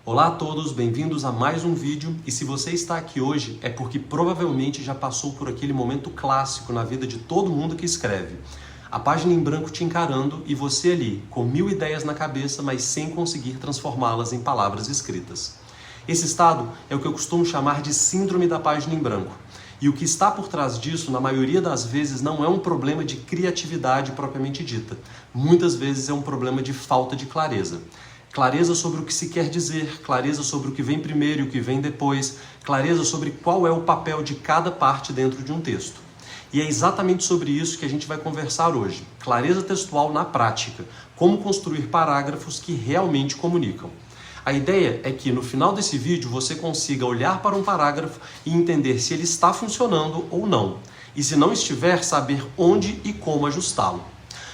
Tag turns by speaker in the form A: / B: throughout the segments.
A: Olá a todos, bem-vindos a mais um vídeo e se você está aqui hoje é porque provavelmente já passou por aquele momento clássico na vida de todo mundo que escreve. A página em branco te encarando e você ali, com 1000 ideias na cabeça, mas sem conseguir transformá-las em palavras escritas. Esse estado é o que eu costumo chamar de síndrome da página em branco. E o que está por trás disso, na maioria das vezes, não é um problema de criatividade propriamente dita. Muitas vezes é um problema de falta de clareza. Clareza sobre o que se quer dizer, clareza sobre o que vem primeiro e o que vem depois, clareza sobre qual é o papel de cada parte dentro de um texto. E é exatamente sobre isso que a gente vai conversar hoje. Clareza textual na prática, como construir parágrafos que realmente comunicam. A ideia é que no final desse vídeo você consiga olhar para um parágrafo e entender se ele está funcionando ou não. E se não estiver, saber onde e como ajustá-lo.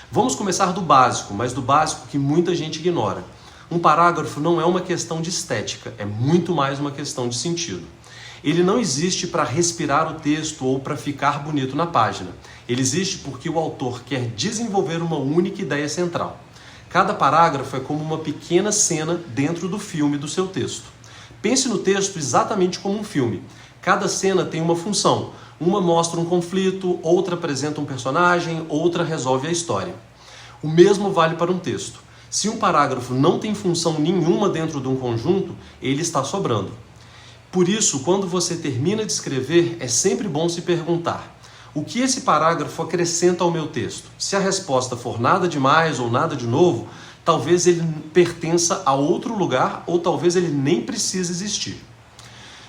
A: Vamos começar do básico, mas do básico que muita gente ignora. Um parágrafo não é uma questão de estética, é muito mais uma questão de sentido. Ele não existe para respirar o texto ou para ficar bonito na página. Ele existe porque o autor quer desenvolver uma única ideia central. Cada parágrafo é como uma pequena cena dentro do filme do seu texto. Pense no texto exatamente como um filme. Cada cena tem uma função. Uma mostra um conflito, outra apresenta um personagem, outra resolve a história. O mesmo vale para um texto. Se um parágrafo não tem função nenhuma dentro de um conjunto, ele está sobrando. Por isso, quando você termina de escrever, é sempre bom se perguntar: o que esse parágrafo acrescenta ao meu texto? Se a resposta for nada de mais ou nada de novo, talvez ele pertença a outro lugar ou talvez ele nem precise existir.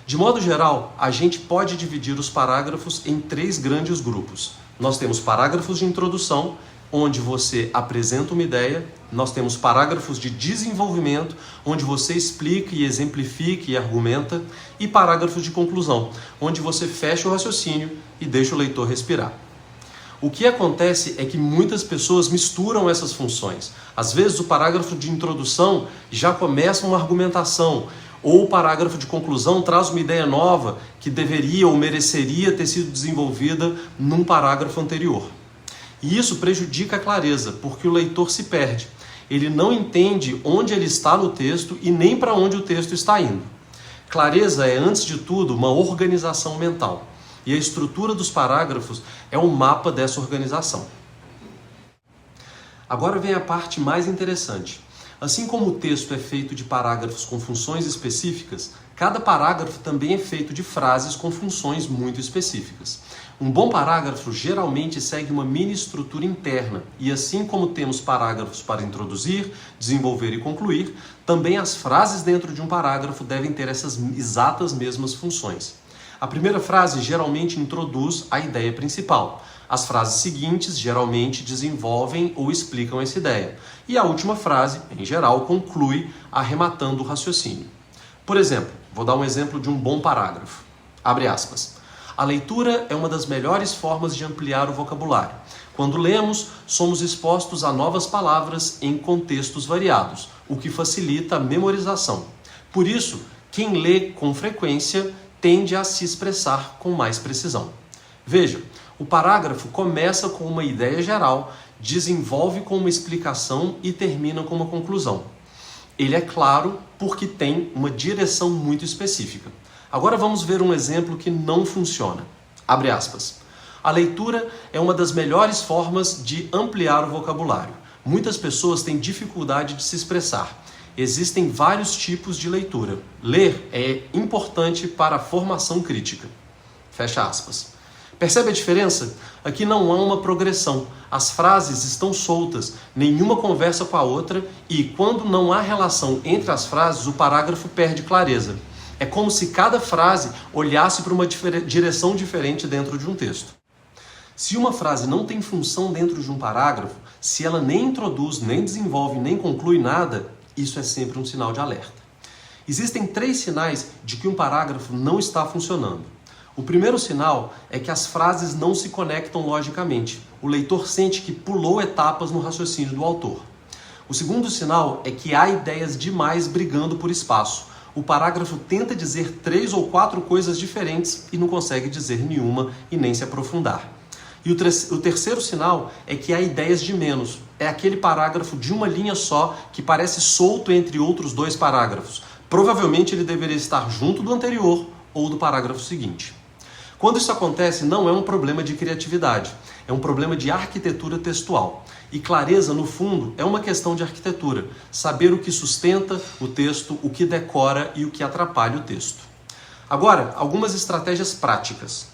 A: De modo geral, a gente pode dividir os parágrafos em 3 grandes grupos. Nós temos parágrafos de introdução, onde você apresenta uma ideia. Nós temos parágrafos de desenvolvimento, onde você explica e exemplifica e argumenta, e parágrafos de conclusão, onde você fecha o raciocínio e deixa o leitor respirar. O que acontece é que muitas pessoas misturam essas funções. Às vezes o parágrafo de introdução já começa uma argumentação, ou o parágrafo de conclusão traz uma ideia nova que deveria ou mereceria ter sido desenvolvida num parágrafo anterior. E isso prejudica a clareza, porque o leitor se perde. Ele não entende onde ele está no texto e nem para onde o texto está indo. Clareza é, antes de tudo, uma organização mental. E a estrutura dos parágrafos é um mapa dessa organização. Agora vem a parte mais interessante. Assim como o texto é feito de parágrafos com funções específicas, cada parágrafo também é feito de frases com funções muito específicas. Um bom parágrafo geralmente segue uma mini estrutura interna, e assim como temos parágrafos para introduzir, desenvolver e concluir, também as frases dentro de um parágrafo devem ter essas exatas mesmas funções. A primeira frase geralmente introduz a ideia principal. As frases seguintes geralmente desenvolvem ou explicam essa ideia. E a última frase, em geral, conclui arrematando o raciocínio. Por exemplo, vou dar um exemplo de um bom parágrafo. Abre aspas. A leitura é uma das melhores formas de ampliar o vocabulário. Quando lemos, somos expostos a novas palavras em contextos variados, o que facilita a memorização. Por isso, quem lê com frequência tende a se expressar com mais precisão. Veja, o parágrafo começa com uma ideia geral, desenvolve com uma explicação e termina com uma conclusão. Ele é claro porque tem uma direção muito específica. Agora vamos ver um exemplo que não funciona. Abre aspas. A leitura é uma das melhores formas de ampliar o vocabulário. Muitas pessoas têm dificuldade de se expressar. Existem vários tipos de leitura. Ler é importante para a formação crítica. Fecha aspas. Percebe a diferença? Aqui não há uma progressão. As frases estão soltas, nenhuma conversa com a outra e, quando não há relação entre as frases, o parágrafo perde clareza. É como se cada frase olhasse para uma direção diferente dentro de um texto. Se uma frase não tem função dentro de um parágrafo, se ela nem introduz, nem desenvolve, nem conclui nada, isso é sempre um sinal de alerta. Existem 3 sinais de que um parágrafo não está funcionando. O primeiro sinal é que as frases não se conectam logicamente. O leitor sente que pulou etapas no raciocínio do autor. O segundo sinal é que há ideias demais brigando por espaço. O parágrafo tenta dizer 3 ou 4 coisas diferentes e não consegue dizer nenhuma e nem se aprofundar. E o terceiro sinal é que há ideias de menos. É aquele parágrafo de uma linha só que parece solto entre outros dois parágrafos. Provavelmente ele deveria estar junto do anterior ou do parágrafo seguinte. Quando isso acontece, não é um problema de criatividade, é um problema de arquitetura textual. E clareza, no fundo, é uma questão de arquitetura, saber o que sustenta o texto, o que decora e o que atrapalha o texto. Agora, algumas estratégias práticas.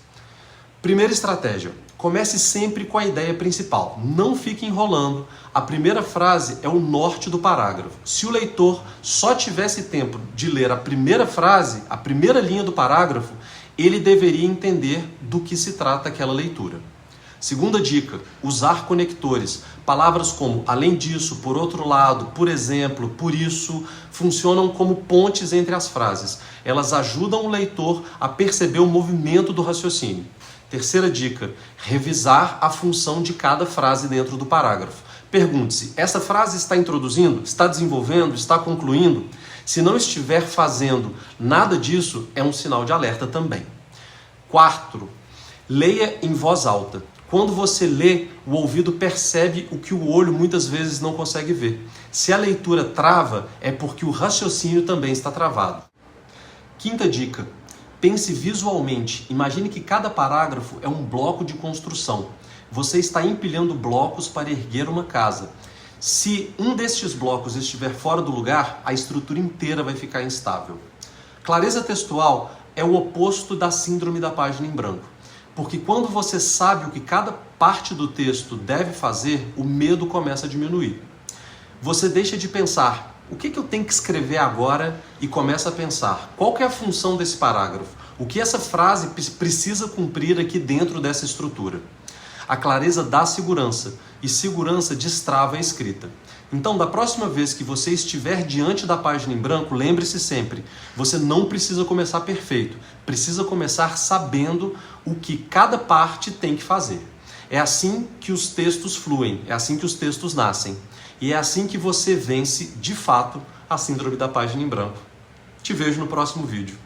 A: Primeira estratégia, comece sempre com a ideia principal, não fique enrolando. A primeira frase é o norte do parágrafo. Se o leitor só tivesse tempo de ler a primeira frase, a primeira linha do parágrafo, ele deveria entender do que se trata aquela leitura. Segunda dica, usar conectores. Palavras como além disso, por outro lado, por exemplo, por isso, funcionam como pontes entre as frases. Elas ajudam o leitor a perceber o movimento do raciocínio. Terceira dica, revisar a função de cada frase dentro do parágrafo. Pergunte-se, essa frase está introduzindo, está desenvolvendo, está concluindo? Se não estiver fazendo nada disso, é um sinal de alerta também. Quarto, leia em voz alta. Quando você lê, o ouvido percebe o que o olho muitas vezes não consegue ver. Se a leitura trava, é porque o raciocínio também está travado. Quinta dica, pense visualmente. Imagine que cada parágrafo é um bloco de construção. Você está empilhando blocos para erguer uma casa. Se um destes blocos estiver fora do lugar, a estrutura inteira vai ficar instável. Clareza textual é o oposto da síndrome da página em branco. Porque quando você sabe o que cada parte do texto deve fazer, o medo começa a diminuir. Você deixa de pensar, o que eu tenho que escrever agora? E começa a pensar, qual que é a função desse parágrafo? O que essa frase precisa cumprir aqui dentro dessa estrutura? A clareza dá segurança, e segurança destrava a escrita. Então, da próxima vez que você estiver diante da página em branco, lembre-se sempre, você não precisa começar perfeito, precisa começar sabendo o que cada parte tem que fazer. É assim que os textos fluem, é assim que os textos nascem, e é assim que você vence, de fato, a síndrome da página em branco. Te vejo no próximo vídeo.